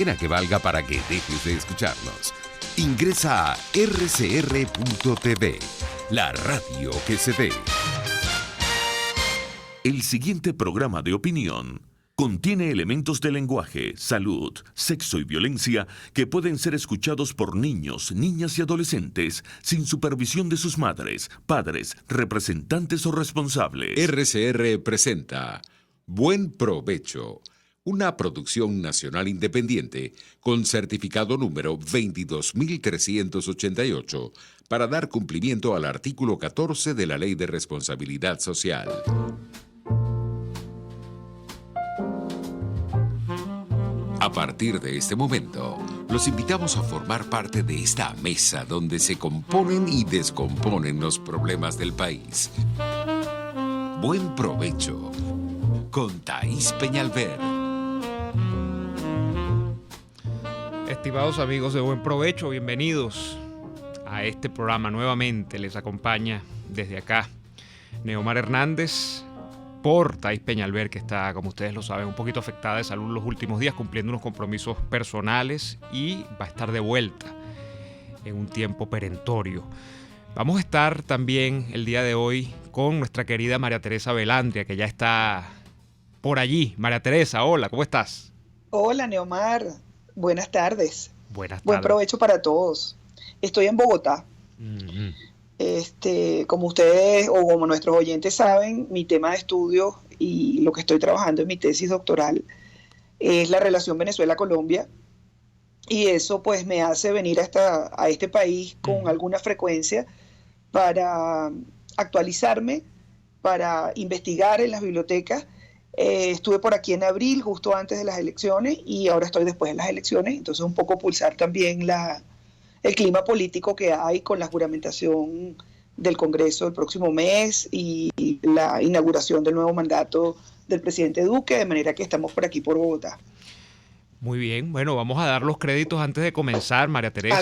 Pena que valga para que dejes de escucharnos. Ingresa a rcr.tv, la radio que se ve. El siguiente programa de opinión contiene elementos de lenguaje, salud, sexo y violencia que pueden ser escuchados por niños, niñas y adolescentes sin supervisión de sus madres, padres, representantes o responsables. RCR presenta Buen Provecho, una producción nacional independiente con certificado número 22388 para dar cumplimiento al artículo 14 de la Ley de Responsabilidad Social. A partir de este momento, los invitamos a formar parte de esta mesa donde se componen y descomponen los problemas del país. Buen Provecho con Thaís Peñalver. Estimados amigos de Buen Provecho, bienvenidos a este programa nuevamente. Les acompaña desde acá Neomar Hernández por Thaís Peñalver, que está, como ustedes lo saben, un poquito afectada de salud los últimos días, cumpliendo unos compromisos personales y va a estar de vuelta en un tiempo perentorio. Vamos a estar también el día de hoy con nuestra querida María Teresa Velandria, que ya está por allí. María Teresa, hola, ¿cómo estás? Hola, Neomar. Buenas tardes. Buenas tardes. Buen provecho para todos. Estoy en Bogotá. Como ustedes o como nuestros oyentes saben, mi tema de estudio y lo que estoy trabajando en mi tesis doctoral es la relación Venezuela-Colombia, y eso pues me hace venir a este país con alguna frecuencia para actualizarme, para investigar en las bibliotecas. Estuve por aquí en abril, justo antes de las elecciones, y ahora estoy después de las elecciones, entonces un poco pulsar también el clima político que hay con la juramentación del Congreso el próximo mes y la inauguración del nuevo mandato del presidente Duque, de manera que estamos por aquí por Bogotá. Muy bien, bueno, vamos a dar los créditos antes de comenzar, María Teresa.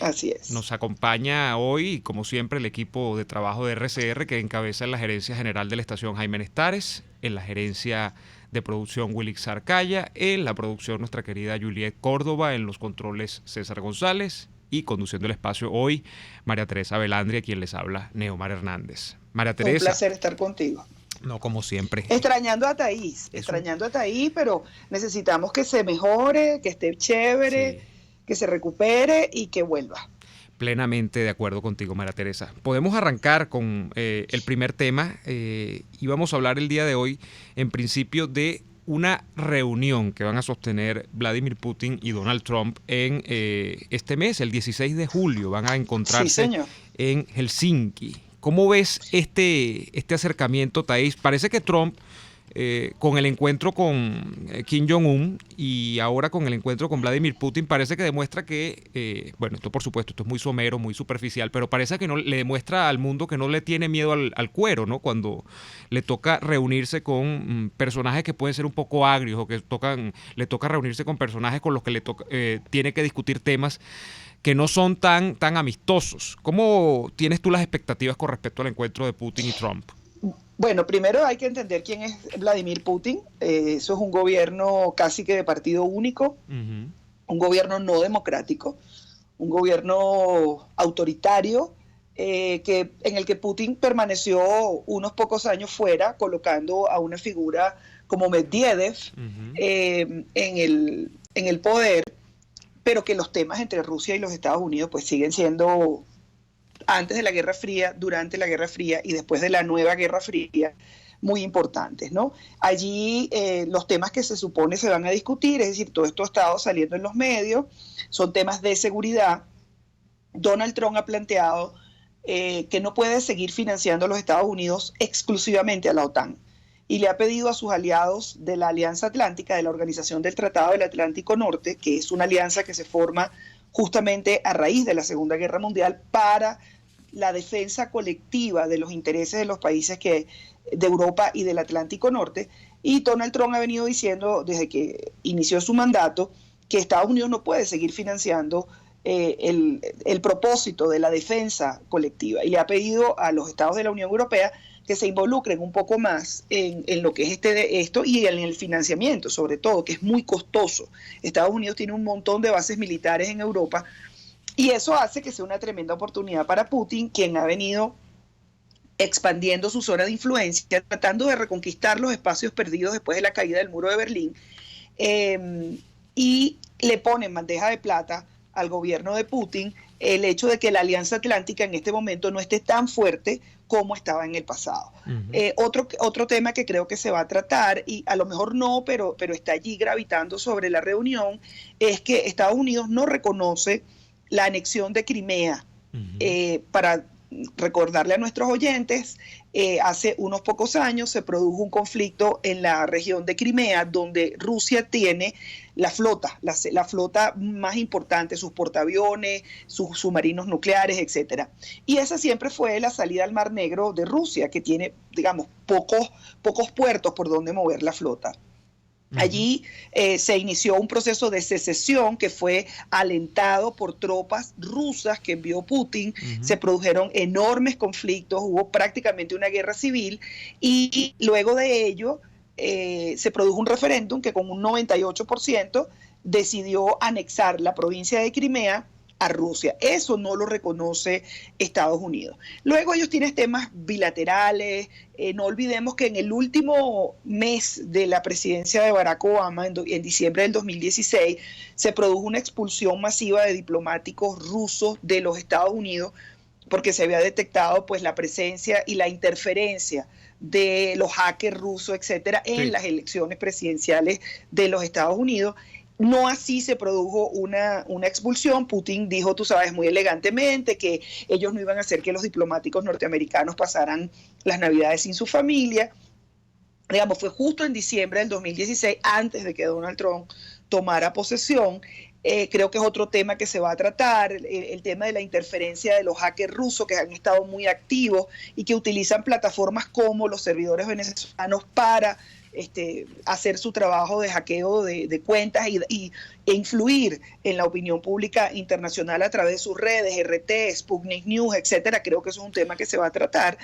Así es. Nos acompaña hoy, como siempre, el equipo de trabajo de RCR, que encabeza en la gerencia general de la estación Jaime Nestares, en la gerencia de producción Wilix Arcaya, en la producción nuestra querida Juliet Córdoba, en los controles César González y conduciendo el espacio hoy María Teresa Velandria, quien les habla, Neomar Hernández. María Teresa. Un placer estar contigo. No, como siempre. Extrañando a Thaís, pero necesitamos que se mejore, que esté chévere, sí, que se recupere y que vuelva. Plenamente de acuerdo contigo, María Teresa. Podemos arrancar con el primer tema y vamos a hablar el día de hoy, en principio, de una reunión que van a sostener Vladimir Putin y Donald Trump en este mes, el 16 de julio. Van a encontrarse en Helsinki. ¿Cómo ves este acercamiento, Thaís? Parece que Trump, con el encuentro con Kim Jong-un y ahora con el encuentro con Vladimir Putin, parece que demuestra que, esto por supuesto, esto es muy somero, muy superficial, pero parece que no le demuestra al mundo que no le tiene miedo al cuero, ¿no? Cuando le toca reunirse con personajes que pueden ser un poco agrios o que le toca reunirse con personajes con los que tiene que discutir temas que no son tan amistosos. ¿Cómo tienes tú las expectativas con respecto al encuentro de Putin y Trump? Bueno, primero hay que entender quién es Vladimir Putin. Eso es un gobierno casi que de partido único, un gobierno no democrático, un gobierno autoritario, en el que Putin permaneció unos pocos años fuera, colocando a una figura como Medvedev en el poder, pero que los temas entre Rusia y los Estados Unidos pues siguen siendo, antes de la Guerra Fría, durante la Guerra Fría y después de la nueva Guerra Fría, muy importantes, ¿no? Allí los temas que se supone se van a discutir, es decir, todo esto ha estado saliendo en los medios, son temas de seguridad. Donald Trump ha planteado que no puede seguir financiando a los Estados Unidos exclusivamente a la OTAN, y le ha pedido a sus aliados de la Alianza Atlántica, de la Organización del Tratado del Atlántico Norte, que es una alianza que se forma justamente a raíz de la Segunda Guerra Mundial para la defensa colectiva de los intereses de los países de Europa y del Atlántico Norte. Y Donald Trump ha venido diciendo desde que inició su mandato que Estados Unidos no puede seguir financiando el propósito de la defensa colectiva, y le ha pedido a los estados de la Unión Europea que se involucren un poco más en lo que es esto y en el financiamiento, sobre todo, que es muy costoso. Estados Unidos tiene un montón de bases militares en Europa y eso hace que sea una tremenda oportunidad para Putin, quien ha venido expandiendo su zona de influencia, tratando de reconquistar los espacios perdidos después de la caída del muro de Berlín, y le pone en bandeja de plata al gobierno de Putin el hecho de que la Alianza Atlántica en este momento no esté tan fuerte como estaba en el pasado. Otro tema que creo que se va a tratar, y a lo mejor no, pero está allí gravitando sobre la reunión, es que Estados Unidos no reconoce la anexión de Crimea. Para recordarle a nuestros oyentes, hace unos pocos años se produjo un conflicto en la región de Crimea donde Rusia tiene la flota más importante, sus portaaviones, sus submarinos nucleares, etcétera. Y esa siempre fue la salida al Mar Negro de Rusia, que tiene, digamos, pocos puertos por donde mover la flota. Allí se inició un proceso de secesión que fue alentado por tropas rusas que envió Putin. Se produjeron enormes conflictos, hubo prácticamente una guerra civil y luego de ello se produjo un referéndum que con un 98% decidió anexar la provincia de Crimea a Rusia. Eso no lo reconoce Estados Unidos. Luego ellos tienen temas bilaterales. No olvidemos que en el último mes de la presidencia de Barack Obama, en diciembre del 2016, se produjo una expulsión masiva de diplomáticos rusos de los Estados Unidos porque se había detectado pues la presencia y la interferencia de los hackers rusos, etcétera, en las elecciones presidenciales de los Estados Unidos. No así se produjo una expulsión. Putin dijo, tú sabes, muy elegantemente que ellos no iban a hacer que los diplomáticos norteamericanos pasaran las Navidades sin su familia. Digamos, fue justo en diciembre del 2016, antes de que Donald Trump tomara posesión. Creo que es otro tema que se va a tratar, el tema de la interferencia de los hackers rusos que han estado muy activos y que utilizan plataformas como los servidores venezolanos para hacer su trabajo de hackeo de cuentas e influir en la opinión pública internacional a través de sus redes, RT, Sputnik News, etcétera. Creo que eso es un tema que se va a tratar.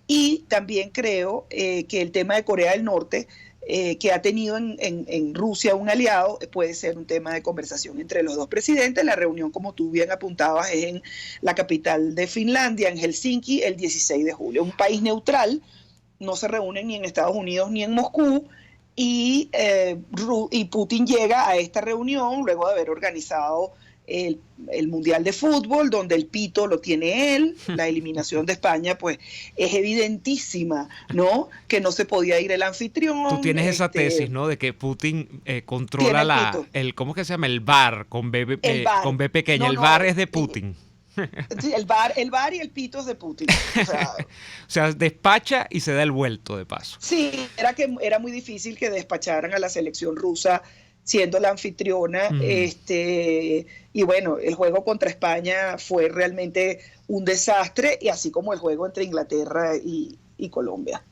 Y también creo que el tema de Corea del Norte, que ha tenido en Rusia un aliado, puede ser un tema de conversación entre los dos presidentes. La reunión, como tú bien apuntabas, es en la capital de Finlandia, en Helsinki, el 16 de julio. Un país neutral, no se reúnen ni en Estados Unidos ni en Moscú, y Putin llega a esta reunión luego de haber organizado el Mundial de Fútbol, donde el pito lo tiene él. La eliminación de España pues es evidentísima, ¿no? Que no se podía ir el anfitrión. Tú tienes esa tesis, ¿no? De que Putin controla ¿cómo que se llama? El VAR con B pequeña. El VAR es de Putin. Sí, el VAR y el pito es de Putin. O sea, despacha y se da el vuelto de paso. Sí, era muy difícil que despacharan a la selección rusa siendo la anfitriona. Y bueno, el juego contra España fue realmente un desastre, y así como el juego entre Inglaterra y Colombia.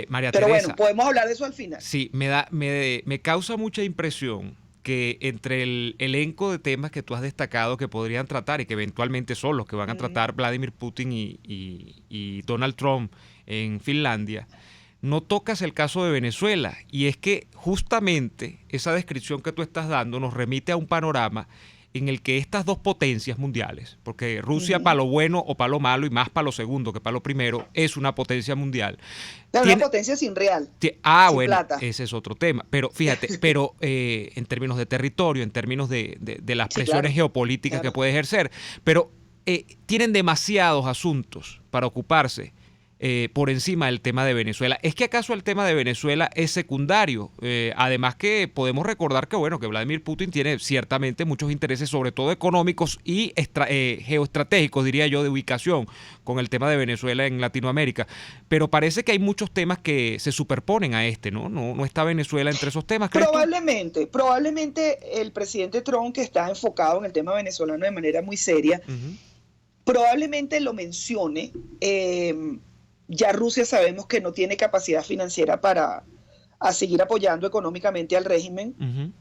María Pero Teresa, bueno, podemos hablar de eso al final. Sí, me causa mucha impresión que entre el elenco de temas que tú has destacado que podrían tratar y que eventualmente son los que van a tratar Vladimir Putin y Donald Trump en Finlandia, no tocas el caso de Venezuela. Y es que justamente esa descripción que tú estás dando nos remite a un panorama en el que estas dos potencias mundiales, porque Rusia para lo bueno o para lo malo, y más para lo segundo que para lo primero, es una potencia mundial. Pero una potencia sin real. Sin bueno, plata. Ese es otro tema. Pero fíjate, en términos de territorio, en términos de las presiones geopolíticas que puede ejercer, pero tienen demasiados asuntos para ocuparse por encima del tema de Venezuela. ¿Es que acaso el tema de Venezuela es secundario? Además que podemos recordar que Vladimir Putin tiene ciertamente muchos intereses, sobre todo económicos y geoestratégicos, diría yo, de ubicación con el tema de Venezuela en Latinoamérica. Pero parece que hay muchos temas que se superponen a ¿no? No está Venezuela entre esos temas, ¿crees tú? Probablemente el presidente Trump, que está enfocado en el tema venezolano de manera muy seria, probablemente lo mencione. Ya Rusia sabemos que no tiene capacidad financiera para seguir apoyando económicamente al régimen,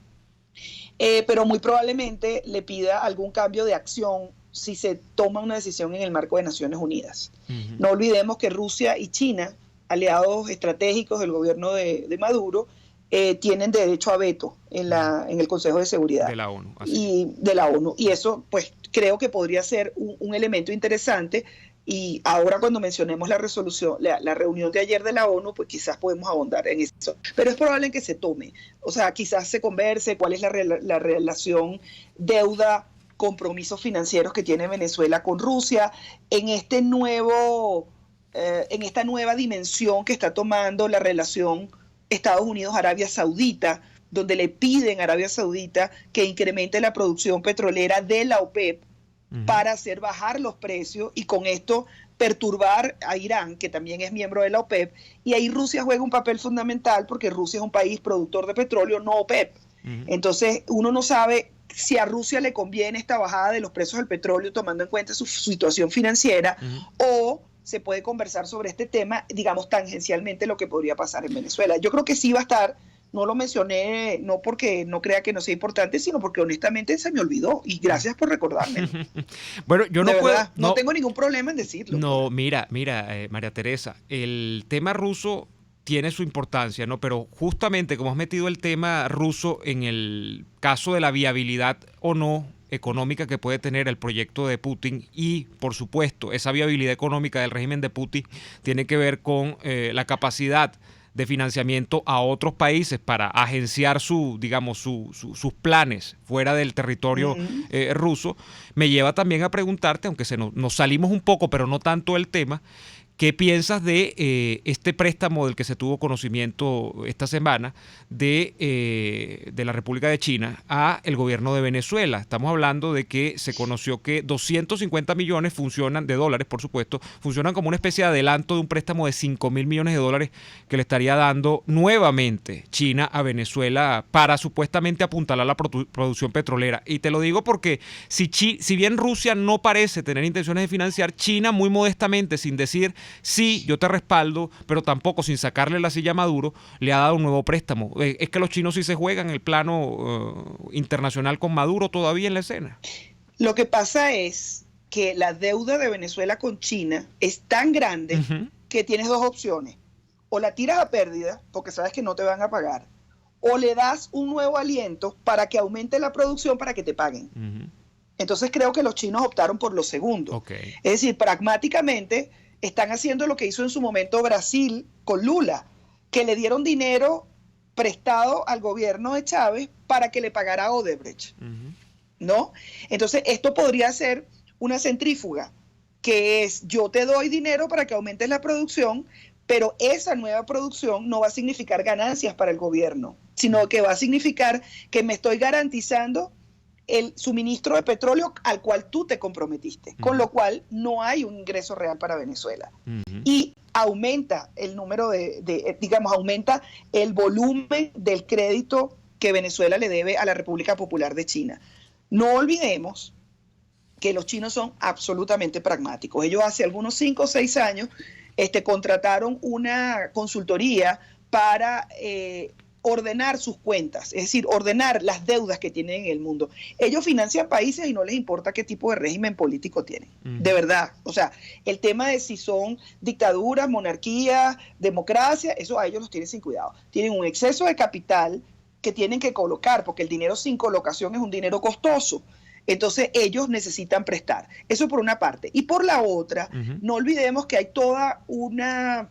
pero muy probablemente le pida algún cambio de acción si se toma una decisión en el marco de Naciones Unidas. No olvidemos que Rusia y China aliados estratégicos del gobierno de Maduro, tienen derecho a veto en el Consejo de Seguridad de la ONU, de la ONU. Y eso, pues, creo que podría ser un elemento interesante. Y ahora cuando mencionemos la resolución, la reunión de ayer de la ONU, pues quizás podemos ahondar en eso. Pero es probable que se tome. O sea, quizás se converse cuál es la relación deuda, compromisos financieros que tiene Venezuela con Rusia en esta nueva dimensión que está tomando la relación Estados Unidos-Arabia Saudita, donde le piden a Arabia Saudita que incremente la producción petrolera de la OPEP para hacer bajar los precios y con esto perturbar a Irán, que también es miembro de la OPEP, y ahí Rusia juega un papel fundamental porque Rusia es un país productor de petróleo, no OPEP. Entonces uno no sabe si a Rusia le conviene esta bajada de los precios del petróleo tomando en cuenta su situación financiera, o se puede conversar sobre este tema, digamos, tangencialmente lo que podría pasar en Venezuela. Yo creo que sí va a estar. No lo mencioné, no porque no crea que no sea importante, sino porque honestamente se me olvidó. Y gracias por recordármelo. Bueno, yo no de puedo. Verdad, no tengo ningún problema en decirlo. No, mira, María Teresa, el tema ruso tiene su importancia, ¿no? Pero justamente como has metido el tema ruso en el caso de la viabilidad o no económica que puede tener el proyecto de Putin y, por supuesto, esa viabilidad económica del régimen de Putin tiene que ver con la capacidad de financiamiento a otros países para agenciar sus planes fuera del territorio ruso, me lleva también a preguntarte, aunque nos salimos un poco, pero no tanto del tema, ¿qué piensas de este préstamo del que se tuvo conocimiento esta semana de la República de China a el gobierno de Venezuela? Estamos hablando de que se conoció que 250 millones funcionan, de dólares por supuesto, funcionan como una especie de adelanto de un préstamo de 5.000 millones de dólares que le estaría dando nuevamente China a Venezuela para supuestamente apuntalar la producción petrolera. Y te lo digo porque si bien Rusia no parece tener intenciones de financiar, China muy modestamente, sin decir sí, yo te respaldo, pero tampoco sin sacarle la silla a Maduro, le ha dado un nuevo préstamo. Es que los chinos sí se juegan el plano internacional con Maduro todavía en la escena. Lo que pasa es que la deuda de Venezuela con China es tan grande que tienes dos opciones. O la tiras a pérdida, porque sabes que no te van a pagar, o le das un nuevo aliento para que aumente la producción para que te paguen. Entonces creo que los chinos optaron por lo segundo. Es decir, pragmáticamente están haciendo lo que hizo en su momento Brasil con Lula, que le dieron dinero prestado al gobierno de Chávez para que le pagara a Odebrecht, ¿no? Entonces esto podría ser una centrífuga, que es yo te doy dinero para que aumentes la producción, pero esa nueva producción no va a significar ganancias para el gobierno, sino que va a significar que me estoy garantizando el suministro de petróleo al cual tú te comprometiste, con lo cual no hay un ingreso real para Venezuela. Y aumenta el número aumenta el volumen del crédito que Venezuela le debe a la República Popular de China. No olvidemos que los chinos son absolutamente pragmáticos. Ellos hace algunos 5 o 6 años contrataron una consultoría para ordenar sus cuentas, es decir, ordenar las deudas que tienen en el mundo. Ellos financian países y no les importa qué tipo de régimen político tienen, de verdad. O sea, el tema de si son dictaduras, monarquías, democracia, eso a ellos los tienen sin cuidado. Tienen un exceso de capital que tienen que colocar, porque el dinero sin colocación es un dinero costoso. Entonces ellos necesitan prestar. Eso por una parte. Y por la otra, no olvidemos que hay toda una...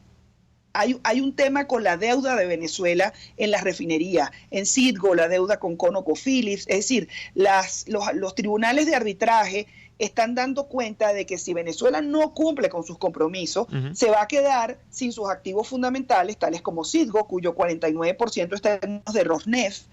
Hay un tema con la deuda de Venezuela en las refinerías, en Citgo, la deuda con ConocoPhillips. Es decir, los tribunales de arbitraje están dando cuenta de que si Venezuela no cumple con sus compromisos, se va a quedar sin sus activos fundamentales, tales como Citgo, cuyo 49% está en manos de Rosneft,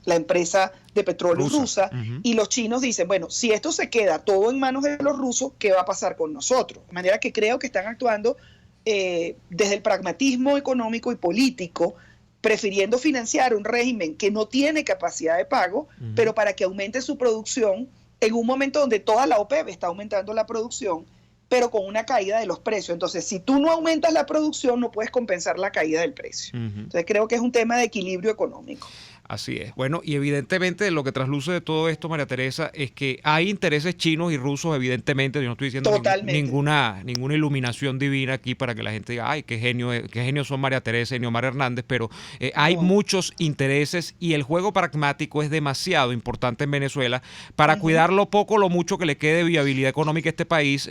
la empresa de petróleo rusa, y los chinos dicen, bueno, si esto se queda todo en manos de los rusos, ¿qué va a pasar con nosotros? De manera que creo que están actuando desde el pragmatismo económico y político, prefiriendo financiar un régimen que no tiene capacidad de pago, pero para que aumente su producción en un momento donde toda la OPEP está aumentando la producción, pero con una caída de los precios. Entonces, si tú no aumentas la producción, no puedes compensar la caída del precio. Entonces, creo que es un tema de equilibrio económico. Así es. Bueno, y evidentemente lo que trasluce de todo esto, María Teresa, es que hay intereses chinos y rusos, evidentemente. Yo no estoy diciendo ninguna iluminación divina aquí para que la gente diga, ay, qué genio son María Teresa y Neomar Hernández, pero hay muchos intereses y el juego pragmático es demasiado importante en Venezuela para cuidar lo poco o lo mucho que le quede de viabilidad económica a este país,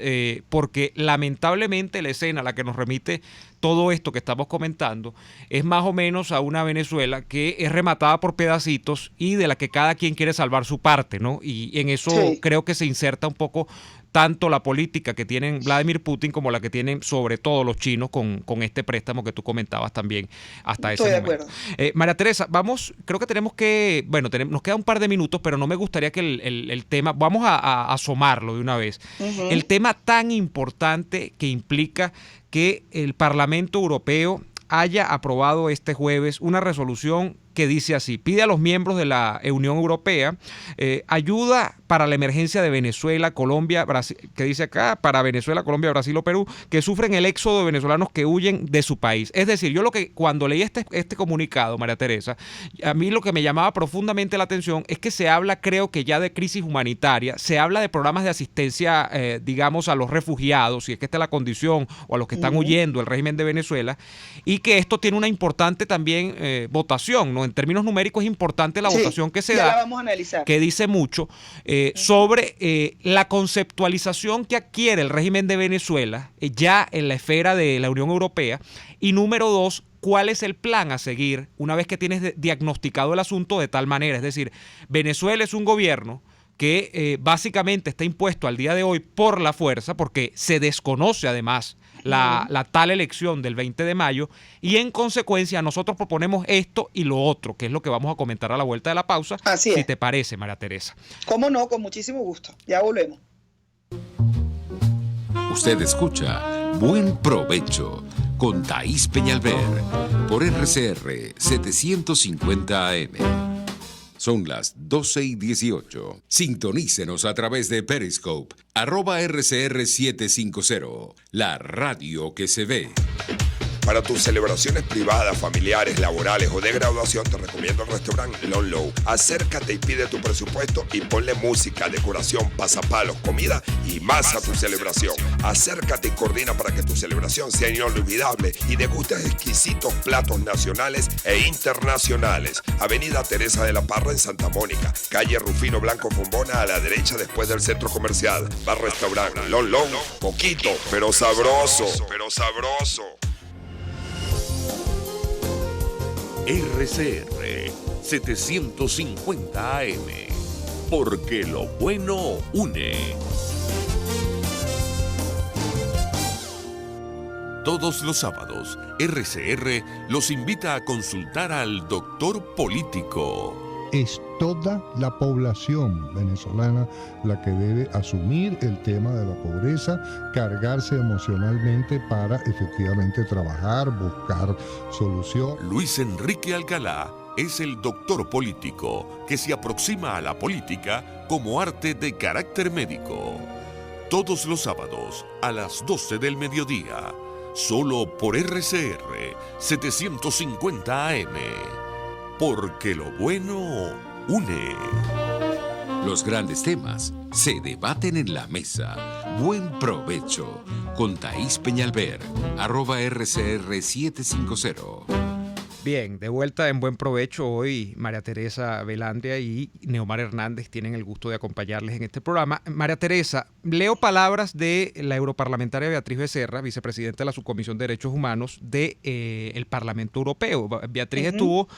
porque lamentablemente la escena a la que nos remite todo esto que estamos comentando es más o menos a una Venezuela que es rematada por pedacitos y de la que cada quien quiere salvar su parte, ¿no? Y en eso creo que se inserta un poco tanto la política que tienen Vladimir Putin como la que tienen sobre todo los chinos con este préstamo que tú comentabas también hasta ese momento. Estoy de acuerdo. María Teresa, creo que tenemos que, nos queda un par de minutos, pero no me gustaría que el tema, vamos a asomarlo de una vez. El tema tan importante que implica que el Parlamento Europeo haya aprobado este jueves una resolución que dice así: pide a los miembros de la Unión Europea ayuda para la emergencia de Venezuela, Colombia, Brasil, que dice acá, para Venezuela, Colombia, Brasil o Perú, que sufren el éxodo de venezolanos que huyen de su país. Es decir, yo cuando leí este comunicado, María Teresa, a mí lo que me llamaba profundamente la atención es que se habla, creo que ya de crisis humanitaria, se habla de programas de asistencia, digamos, a los refugiados, si es que esta es la condición, o a los que están huyendo del régimen de Venezuela, y que esto tiene una importante también votación, ¿no? En términos numéricos es importante la votación que se da, la vamos a analizar, que dice mucho sobre la conceptualización que adquiere el régimen de Venezuela ya en la esfera de la Unión Europea, y número dos, cuál es el plan a seguir una vez que tienes diagnosticado el asunto de tal manera. Es decir, Venezuela es un gobierno que básicamente está impuesto al día de hoy por la fuerza, porque se desconoce además la tal elección del 20 de mayo, y en consecuencia nosotros proponemos esto y lo otro, que es lo que vamos a comentar a la vuelta de la pausa. Así es. Si te parece, María Teresa. ¿Cómo no? Con muchísimo gusto. Ya volvemos. Usted escucha Buen Provecho con Thaís Peñalver por RCR 750 AM. Son las 12:18. Sintonícenos a través de Periscope, @RCR750, la radio que se ve. Para tus celebraciones privadas, familiares, laborales o de graduación, te recomiendo el restaurante Lon Low. Acércate y pide tu presupuesto y ponle música, decoración, pasapalos, comida y más a tu celebración. Acércate y coordina para que tu celebración sea inolvidable y degustes exquisitos platos nacionales e internacionales. Avenida Teresa de la Parra en Santa Mónica, calle Rufino Blanco Fombona a la derecha después del centro comercial. Bar restaurante Lon Low, poquito, pero sabroso. RCR 750 AM, porque lo bueno une. Todos los sábados, RCR los invita a consultar al doctor político. Es toda la población venezolana la que debe asumir el tema de la pobreza, cargarse emocionalmente para efectivamente trabajar, buscar solución. Luis Enrique Alcalá es el doctor político que se aproxima a la política como arte de carácter médico. Todos los sábados a las 12 del mediodía, solo por RCR 750 AM. Porque lo bueno une. Los grandes temas se debaten en la mesa. Buen Provecho con Thaís Peñalver, @RCR750. Bien, de vuelta en Buen Provecho. Hoy María Teresa Velandia y Neomar Hernández tienen el gusto de acompañarles en este programa. María Teresa, leo palabras de la europarlamentaria Beatriz Becerra, vicepresidenta de la Subcomisión de Derechos Humanos del Parlamento Europeo. Beatriz estuvo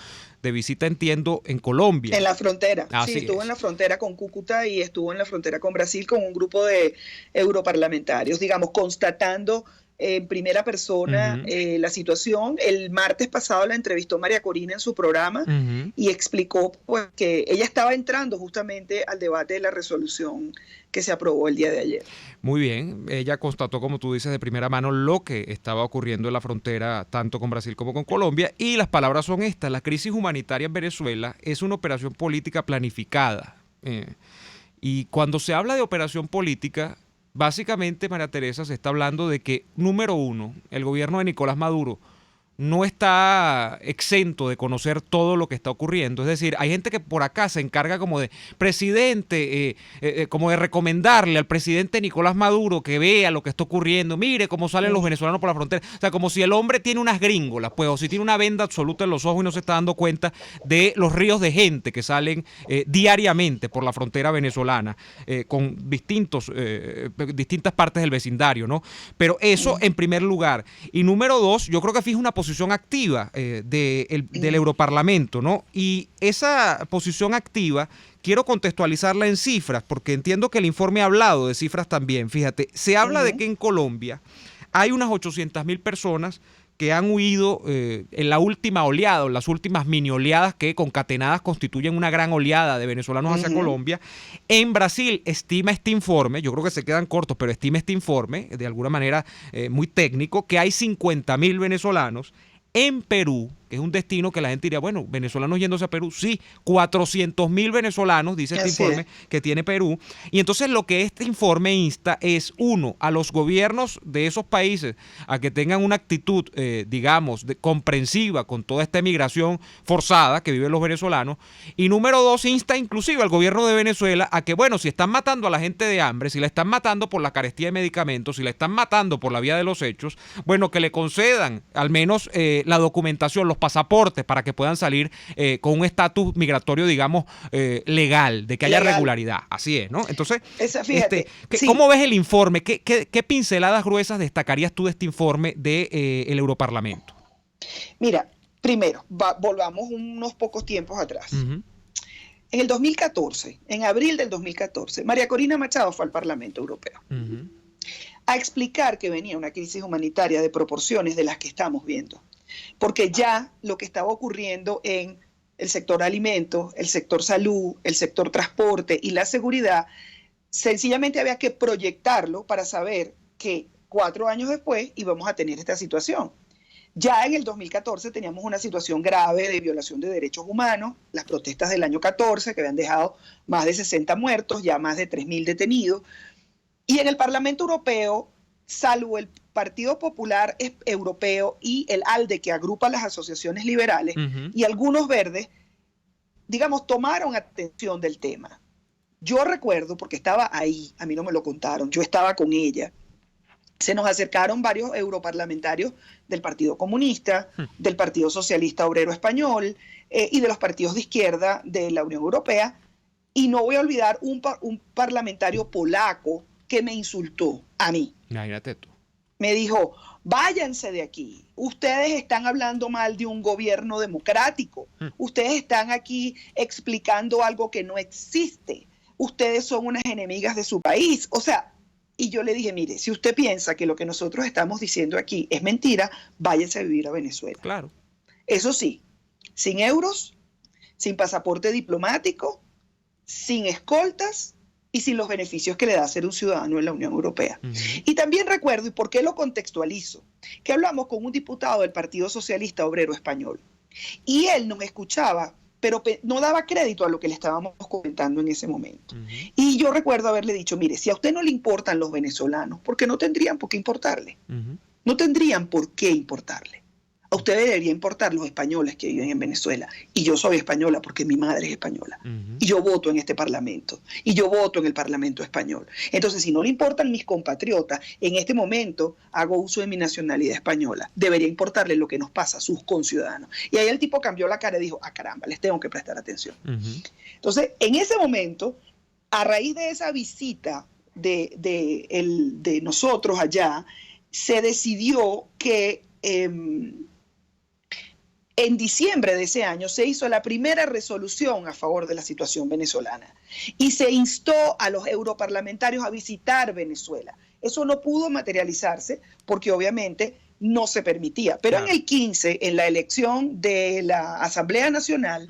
de visita, entiendo, en Colombia. En la frontera. Sí, estuvo en la frontera con Cúcuta y estuvo en la frontera con Brasil con un grupo de europarlamentarios, digamos, constatando en primera persona la situación. El martes pasado la entrevistó María Corina en su programa y explicó pues, que ella estaba entrando justamente al debate de la resolución que se aprobó el día de ayer. Muy bien, ella constató, como tú dices, de primera mano lo que estaba ocurriendo en la frontera tanto con Brasil como con Colombia, y las palabras son estas: la crisis humanitaria en Venezuela es una operación política planificada. Y cuando se habla de operación política, básicamente, María Teresa, se está hablando de que, número uno, el gobierno de Nicolás Maduro no está exento de conocer todo lo que está ocurriendo. Es decir, hay gente que por acá se encarga como de presidente, como de recomendarle al presidente Nicolás Maduro que vea lo que está ocurriendo. Mire cómo salen los venezolanos por la frontera. O sea, como si el hombre tiene unas gringolas, pues, o si tiene una venda absoluta en los ojos y no se está dando cuenta de los ríos de gente que salen diariamente por la frontera venezolana con distintas partes del vecindario, ¿no? Pero eso en primer lugar. Y número dos, yo creo que fija una posición activa del Europarlamento, ¿no? Y esa posición activa quiero contextualizarla en cifras, porque entiendo que el informe ha hablado de cifras también. Fíjate, se habla de que en Colombia hay unas 800.000 personas que han huido en la última oleada, o las últimas mini oleadas que concatenadas constituyen una gran oleada de venezolanos hacia Colombia. En Brasil estima este informe, yo creo que se quedan cortos, pero estima este informe, de alguna manera muy técnico, que hay 50.000 venezolanos. En Perú, que es un destino que la gente diría, bueno, venezolanos yéndose a Perú, sí, 400.000 venezolanos, dice este informe, que tiene Perú. Y entonces lo que este informe insta es, uno, a los gobiernos de esos países a que tengan una actitud, digamos, comprensiva con toda esta emigración forzada que viven los venezolanos. Y número dos, insta inclusive al gobierno de Venezuela a que, bueno, si están matando a la gente de hambre, si la están matando por la carestía de medicamentos, si la están matando por la vía de los hechos, bueno, que le concedan al menos la documentación, los pasaportes para que puedan salir con un estatus migratorio, digamos, legal, de que haya regularidad. Así es, ¿no? Entonces, fíjate, ¿cómo ves el informe? ¿Qué pinceladas gruesas destacarías tú de este informe del Europarlamento? Mira, primero, volvamos unos pocos tiempos atrás. En el 2014, en abril del 2014, María Corina Machado fue al Parlamento Europeo a explicar que venía una crisis humanitaria de proporciones de las que estamos viendo. Porque ya lo que estaba ocurriendo en el sector alimentos, el sector salud, el sector transporte y la seguridad, sencillamente había que proyectarlo para saber que 4 años después íbamos a tener esta situación. Ya en el 2014 teníamos una situación grave de violación de derechos humanos, las protestas del año 14 que habían dejado más de 60 muertos, ya más de 3.000 detenidos. Y en el Parlamento Europeo, salvo el Partido Popular Europeo y el ALDE, que agrupa las asociaciones liberales, y algunos verdes, digamos, tomaron atención del tema. Yo recuerdo, porque estaba ahí, a mí no me lo contaron, yo estaba con ella, se nos acercaron varios europarlamentarios del Partido Comunista, del Partido Socialista Obrero Español y de los partidos de izquierda de la Unión Europea, y no voy a olvidar un parlamentario polaco que me insultó a mí. Imagínate tú. Me dijo, váyanse de aquí, ustedes están hablando mal de un gobierno democrático, ustedes están aquí explicando algo que no existe, ustedes son unas enemigas de su país. O sea, y yo le dije, mire, si usted piensa que lo que nosotros estamos diciendo aquí es mentira, váyase a vivir a Venezuela. Claro. Eso sí, sin euros, sin pasaporte diplomático, sin escoltas, y sin los beneficios que le da ser un ciudadano en la Unión Europea. Y también recuerdo, y por qué lo contextualizo, que hablamos con un diputado del Partido Socialista Obrero Español, y él nos escuchaba, pero no daba crédito a lo que le estábamos comentando en ese momento. Y yo recuerdo haberle dicho, mire, si a usted no le importan los venezolanos, porque no tendrían por qué importarle. No tendrían por qué importarle. A usted debería importar los españoles que viven en Venezuela. Y yo soy española porque mi madre es española. Y yo voto en este parlamento. Y yo voto en el Parlamento español. Entonces, si no le importan mis compatriotas, en este momento hago uso de mi nacionalidad española. Debería importarle lo que nos pasa a sus conciudadanos. Y ahí el tipo cambió la cara y dijo, ah, caramba, les tengo que prestar atención. Entonces, en ese momento, a raíz de esa visita de nosotros allá, se decidió que en diciembre de ese año se hizo la primera resolución a favor de la situación venezolana y se instó a los europarlamentarios a visitar Venezuela. Eso no pudo materializarse porque obviamente no se permitía. Pero en el 15, en la elección de la Asamblea Nacional,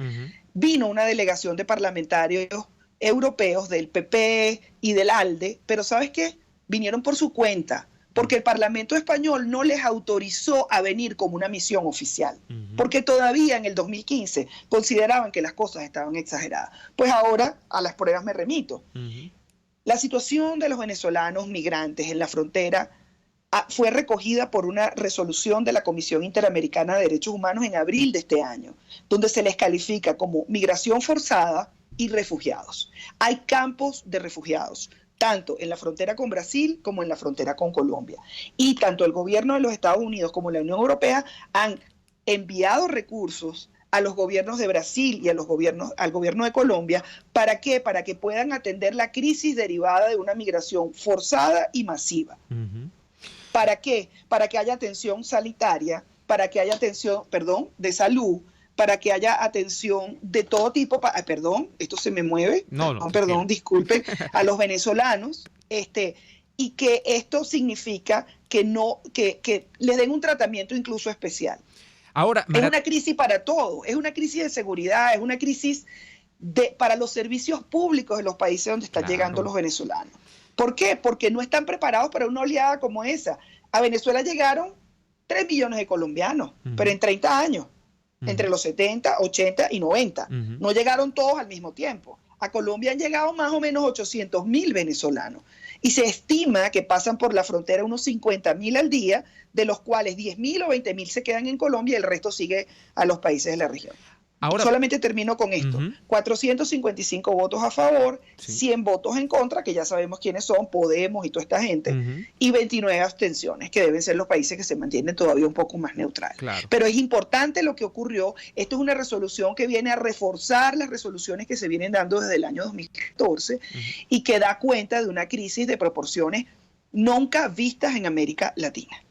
vino una delegación de parlamentarios europeos del PP y del ALDE, pero ¿sabes qué? Vinieron por su cuenta, porque el Parlamento español no les autorizó a venir como una misión oficial, porque todavía en el 2015 consideraban que las cosas estaban exageradas. Pues ahora a las pruebas me remito. La situación de los venezolanos migrantes en la frontera fue recogida por una resolución de la Comisión Interamericana de Derechos Humanos en abril de este año, donde se les califica como migración forzada y refugiados. Hay campos de refugiados, tanto en la frontera con Brasil como en la frontera con Colombia. Y tanto el gobierno de los Estados Unidos como la Unión Europea han enviado recursos a los gobiernos de Brasil y al gobierno de Colombia. ¿Para qué? Para que puedan atender la crisis derivada de una migración forzada y masiva. ¿Para qué? Para que haya atención sanitaria, para que haya atención, de salud, para que haya atención de todo tipo, esto se me mueve, disculpen, a los venezolanos, y que esto significa que les den un tratamiento incluso especial. Ahora, es una crisis para todo, es una crisis de seguridad, es una crisis para los servicios públicos de los países donde están llegando los venezolanos. ¿Por qué? Porque no están preparados para una oleada como esa. A Venezuela llegaron 3 millones de colombianos, pero en 30 años, entre los 70, 80 y 90. No llegaron todos al mismo tiempo. A Colombia han llegado más o menos 800.000 venezolanos. Y se estima que pasan por la frontera unos 50.000 al día, de los cuales 10.000 o 20.000 se quedan en Colombia y el resto sigue a los países de la región. Ahora, solamente termino con esto. 455 votos a favor, 100 votos en contra, que ya sabemos quiénes son, Podemos y toda esta gente, y 29 abstenciones, que deben ser los países que se mantienen todavía un poco más neutrales. Claro. Pero es importante lo que ocurrió. Esto es una resolución que viene a reforzar las resoluciones que se vienen dando desde el año 2014 y que da cuenta de una crisis de proporciones nunca vistas en América Latina.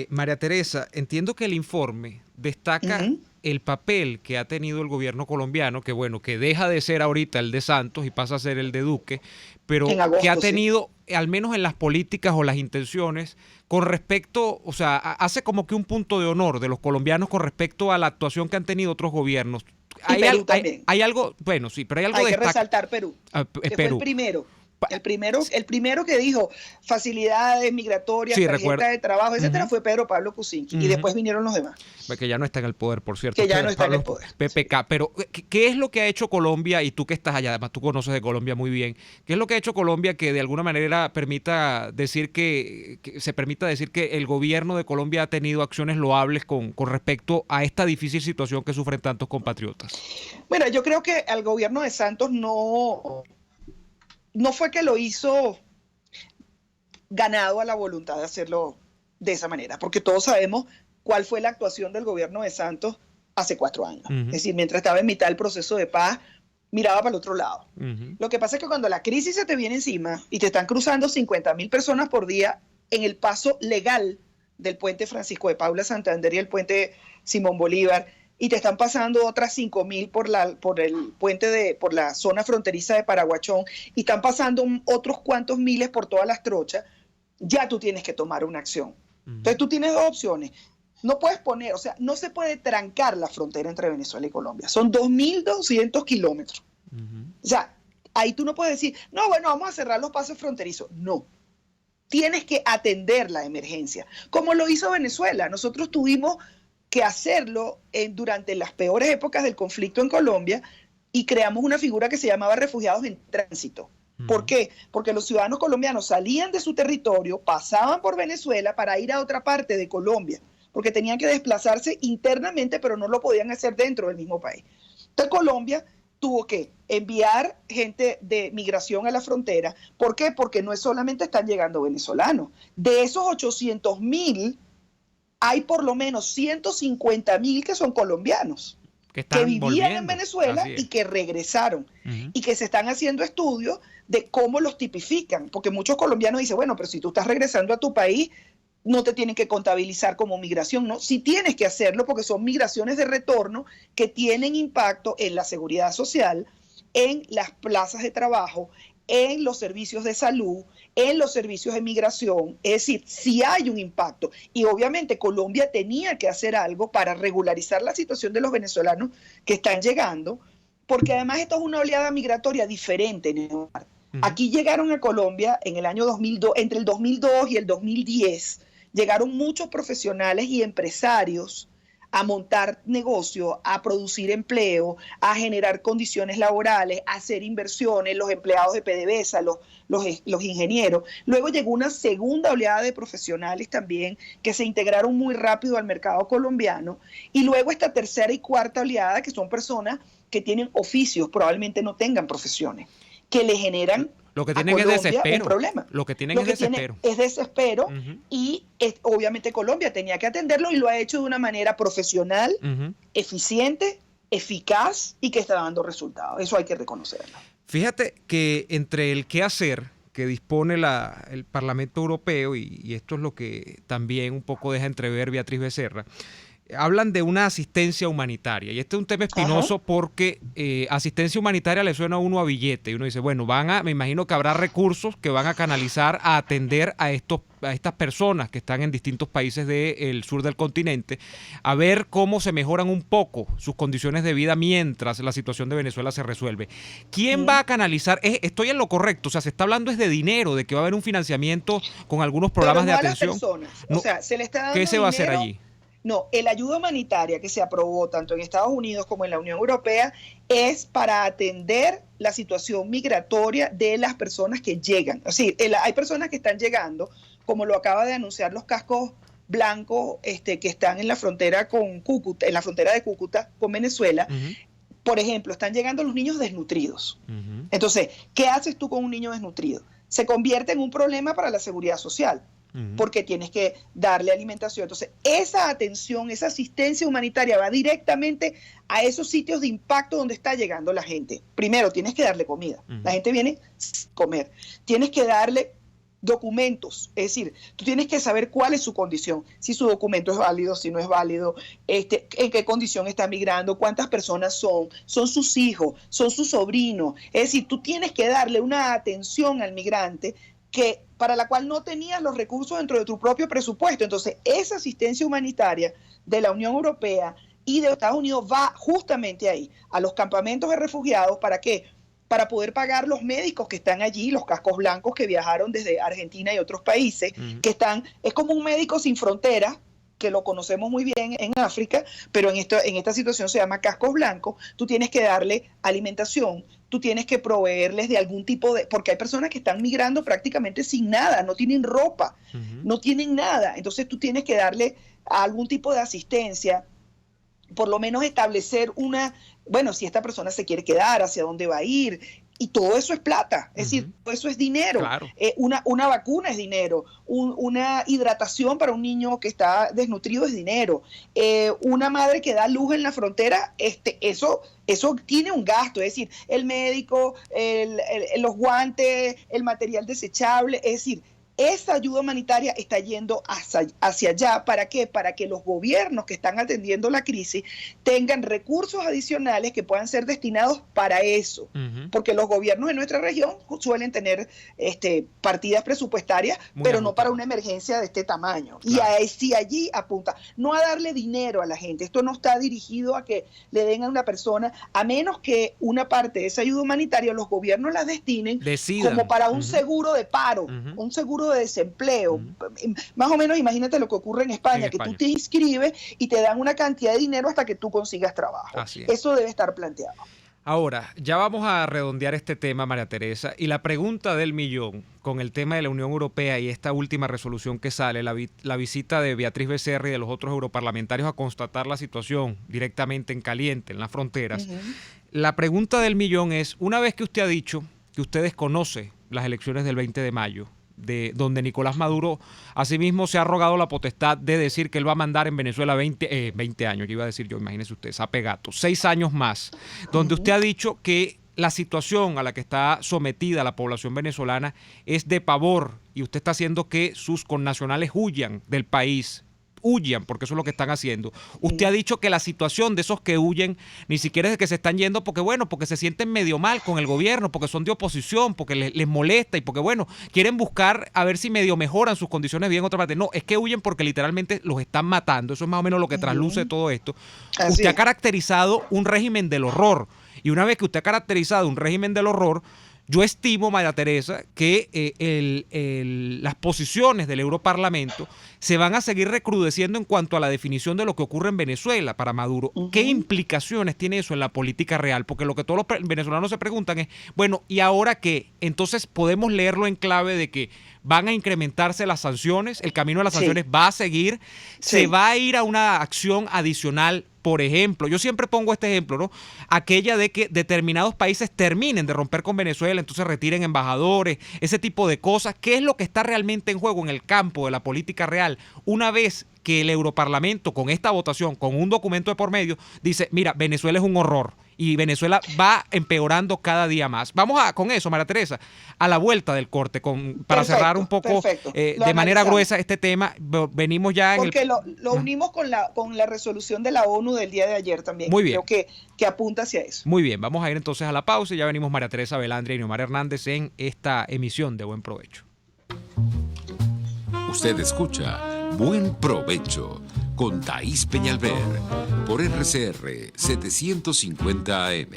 María Teresa, entiendo que el informe destaca el papel que ha tenido el gobierno colombiano, que bueno, que deja de ser ahorita el de Santos y pasa a ser el de Duque, pero agosto, que ha tenido, al menos en las políticas o las intenciones, con respecto, o sea, hace como que un punto de honor de los colombianos con respecto a la actuación que han tenido otros gobiernos. Hay algo, bueno, sí, pero hay algo que resaltar Perú, que fue el primero. El primero que dijo facilidades migratorias, tarjetas de trabajo, etcétera, fue Pedro Pablo Kuczynski. Y después vinieron los demás. Que ya no está en el poder, por cierto. Que ya no está en el poder. PPK. Pero, ¿qué es lo que ha hecho Colombia? Y tú que estás allá, además tú conoces de Colombia muy bien. ¿Qué es lo que ha hecho Colombia que de alguna manera permita decir que el gobierno de Colombia ha tenido acciones loables con respecto a esta difícil situación que sufren tantos compatriotas? Bueno, yo creo que al gobierno de Santos no fue que lo hizo ganado a la voluntad de hacerlo de esa manera, porque todos sabemos cuál fue la actuación del gobierno de Santos hace 4 años. Es decir, mientras estaba en mitad del proceso de paz, miraba para el otro lado. Lo que pasa es que cuando la crisis se te viene encima y te están cruzando 50.000 personas por día en el paso legal del puente Francisco de Paula Santander y el puente Simón Bolívar, y te están pasando otras 5.000 por el puente por la zona fronteriza de Paraguachón, y están pasando otros cuantos miles por todas las trochas, ya tú tienes que tomar una acción. Entonces tú tienes 2 opciones. No puedes no se puede trancar la frontera entre Venezuela y Colombia. Son 2.200 kilómetros. O sea, ahí tú no puedes decir, no, bueno, vamos a cerrar los pasos fronterizos. No. Tienes que atender la emergencia, como lo hizo Venezuela. Nosotros tuvimos que hacerlo durante las peores épocas del conflicto en Colombia, y creamos una figura que se llamaba refugiados en tránsito. ¿Por qué? Porque los ciudadanos colombianos salían de su territorio, pasaban por Venezuela para ir a otra parte de Colombia, porque tenían que desplazarse internamente, pero no lo podían hacer dentro del mismo país. Entonces Colombia tuvo que enviar gente de migración a la frontera. ¿Por qué? Porque no es solamente están llegando venezolanos. De esos 800.000, hay por lo menos 150.000 que son colombianos, que vivían en Venezuela y que regresaron, y que se están haciendo estudios de cómo los tipifican, porque muchos colombianos dicen, bueno, pero si tú estás regresando a tu país, no te tienen que contabilizar como migración. No, sí tienes que hacerlo, porque son migraciones de retorno que tienen impacto en la seguridad social, en las plazas de trabajo, en los servicios de salud, en los servicios de migración. Es decir, sí hay un impacto. Y obviamente Colombia tenía que hacer algo para regularizar la situación de los venezolanos que están llegando, porque además esto es una oleada migratoria diferente, Neomar. Aquí llegaron a Colombia en el año 2002, entre el 2002 y el 2010, llegaron muchos profesionales y empresarios a montar negocio, a producir empleo, a generar condiciones laborales, a hacer inversiones, los empleados de PDVSA, los ingenieros. Luego llegó una segunda oleada de profesionales también que se integraron muy rápido al mercado colombiano, y luego esta tercera y cuarta oleada, que son personas que tienen oficios, probablemente no tengan profesiones, que le generan lo que tienen es desespero. Un problema. Lo que tienen es desespero. Es desespero, y obviamente Colombia tenía que atenderlo y lo ha hecho de una manera profesional, eficiente, eficaz y que está dando resultados. Eso hay que reconocerlo. Fíjate que entre el qué hacer que dispone el Parlamento Europeo, y esto es lo que también un poco deja entrever Beatriz Becerra, hablan de una asistencia humanitaria, y este es un tema espinoso porque asistencia humanitaria le suena a uno a billete, y uno dice, bueno, me imagino que habrá recursos que van a canalizar a atender a estas personas que están en distintos países del sur del continente, a ver cómo se mejoran un poco sus condiciones de vida mientras la situación de Venezuela se resuelve. ¿Quién va a canalizar? Estoy en lo correcto, o sea, se está hablando es de dinero, de que va a haber un financiamiento con algunos programas de atención. A las personas. O sea, se le está dando ¿qué se va a hacer dinero allí? No, el ayuda humanitaria que se aprobó tanto en Estados Unidos como en la Unión Europea es para atender la situación migratoria de las personas que llegan. O sea, hay personas que están llegando, como lo acaba de anunciar los cascos blancos que están en la frontera con Cúcuta, en la frontera de Cúcuta con Venezuela. Por ejemplo, están llegando los niños desnutridos. Entonces, ¿qué haces tú con un niño desnutrido? Se convierte en un problema para la seguridad social, porque tienes que darle alimentación. Entonces, esa atención, esa asistencia humanitaria va directamente a esos sitios de impacto donde está llegando la gente. Primero, tienes que darle comida. La gente viene a comer. Tienes que darle documentos, es decir, tú tienes que saber cuál es su condición, si su documento es válido, si no es válido, en qué condición está migrando, cuántas personas son sus hijos, son sus sobrinos. Es decir, tú tienes que darle una atención al migrante para la cual no tenías los recursos dentro de tu propio presupuesto. Entonces, esa asistencia humanitaria de la Unión Europea y de Estados Unidos va justamente ahí, a los campamentos de refugiados. ¿Para qué? Para poder pagar los médicos que están allí, los cascos blancos que viajaron desde Argentina y otros países, es como un médico sin fronteras, que lo conocemos muy bien en África, pero en esta situación se llama cascos blancos. Tú tienes que darle alimentación, tú tienes que proveerles de algún tipo porque hay personas que están migrando prácticamente sin nada, no tienen ropa, no tienen nada. Entonces tú tienes que darle algún tipo de asistencia, por lo menos establecer si esta persona se quiere quedar, hacia dónde va a ir. Y todo eso es plata, es decir, todo eso es dinero. Claro. Una vacuna es dinero, una hidratación para un niño que está desnutrido es dinero, una madre que da luz en la frontera, eso tiene un gasto, es decir, el médico, los guantes, el material desechable, es decir, esa ayuda humanitaria está yendo hacia allá. ¿Para qué? Para que los gobiernos que están atendiendo la crisis tengan recursos adicionales que puedan ser destinados para eso. Porque los gobiernos de nuestra región suelen tener partidas presupuestarias, pero no para una emergencia de este tamaño. Claro. Y allí apunta, no a darle dinero a la gente. Esto no está dirigido a que le den a una persona, a menos que una parte de esa ayuda humanitaria los gobiernos la destinen como para un seguro de paro, un seguro de desempleo. Más o menos imagínate lo que ocurre en España, que tú te inscribes y te dan una cantidad de dinero hasta que tú consigas trabajo. Eso debe estar planteado. Ahora, ya vamos a redondear este tema, María Teresa, y la pregunta del millón con el tema de la Unión Europea y esta última resolución que sale, la visita de Beatriz Becerra y de los otros europarlamentarios a constatar la situación directamente en caliente, en las fronteras. La pregunta del millón es, una vez que usted ha dicho que usted desconoce las elecciones del 20 de mayo, donde Nicolás Maduro asimismo se ha arrogado la potestad de decir que él va a mandar en Venezuela 20 años, que iba a decir yo, imagínese usted, sape gato, 6 años más, donde usted ha dicho que la situación a la que está sometida la población venezolana es de pavor y usted está haciendo que sus connacionales huyan del país. Huyan, porque eso es lo que están haciendo. Usted ha dicho que la situación de esos que huyen ni siquiera es de que se están yendo porque se sienten medio mal con el gobierno, porque son de oposición, porque les molesta y porque quieren buscar a ver si medio mejoran sus condiciones de vida en otra parte. No, es que huyen porque literalmente los están matando. Eso es más o menos lo que trasluce todo esto. Usted ha caracterizado un régimen del horror, y una vez que usted ha caracterizado un régimen del horror, Yo estimo, María Teresa, que las posiciones del Europarlamento se van a seguir recrudeciendo en cuanto a la definición de lo que ocurre en Venezuela para Maduro. ¿Qué implicaciones tiene eso en la política real? Porque lo que todos los venezolanos se preguntan es, bueno, ¿y ahora qué? Entonces podemos leerlo en clave de que van a incrementarse las sanciones, el camino de las sanciones va a seguir, se va a ir a una acción adicional. Por ejemplo, yo siempre pongo este ejemplo, ¿no? Aquella de que determinados países terminen de romper con Venezuela, entonces retiren embajadores, ese tipo de cosas. ¿Qué es lo que está realmente en juego en el campo de la política real? Una vez que el Europarlamento, con esta votación, con un documento de por medio, dice, mira, Venezuela es un horror y Venezuela va empeorando cada día más. Vamos con eso, María Teresa, a la vuelta del corte, para cerrar un poco de manera gruesa este tema. Venimos ya porque lo unimos con la resolución de la ONU del día de ayer también. Muy bien. Creo que apunta hacia eso. Muy bien, vamos a ir entonces a la pausa y ya venimos María Teresa Velandria y Neomar Hernández en esta emisión de Buen Provecho. Usted escucha Buen Provecho con Thaís Peñalver por RCR 750 AM.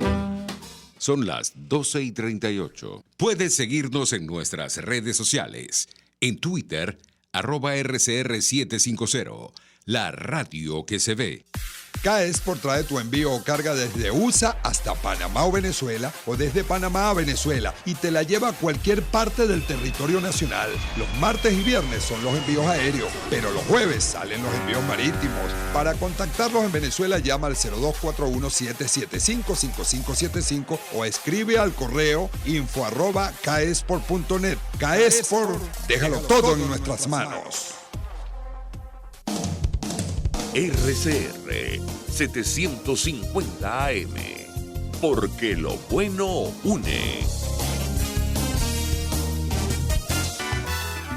Son las 12:38. Puedes seguirnos en nuestras redes sociales. En Twitter, @RCR750, la radio que se ve. K-Export trae tu envío o carga desde USA hasta Panamá o Venezuela, o desde Panamá a Venezuela, y te la lleva a cualquier parte del territorio nacional. Los martes y viernes son los envíos aéreos, pero los jueves salen los envíos marítimos. Para contactarlos en Venezuela, llama al 0241-775-5575 o escribe al correo info@kexport.net. K-Export, déjalo todo en nuestras manos. RCR 750 AM, porque lo bueno une.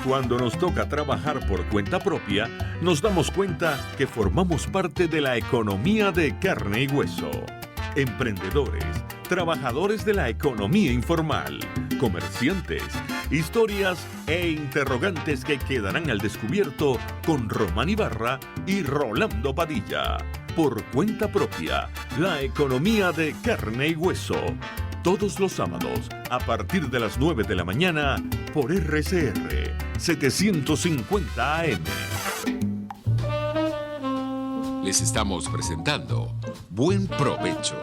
Cuando nos toca trabajar por cuenta propia, nos damos cuenta que formamos parte de la economía de carne y hueso. Emprendedores, trabajadores de la economía informal, comerciantes, historias e interrogantes que quedarán al descubierto con Román Ibarra y Rolando Padilla. Por cuenta propia, la economía de carne y hueso. Todos los sábados, a partir de las 9 de la mañana, por RCR 750 AM. Les estamos presentando Buen Provecho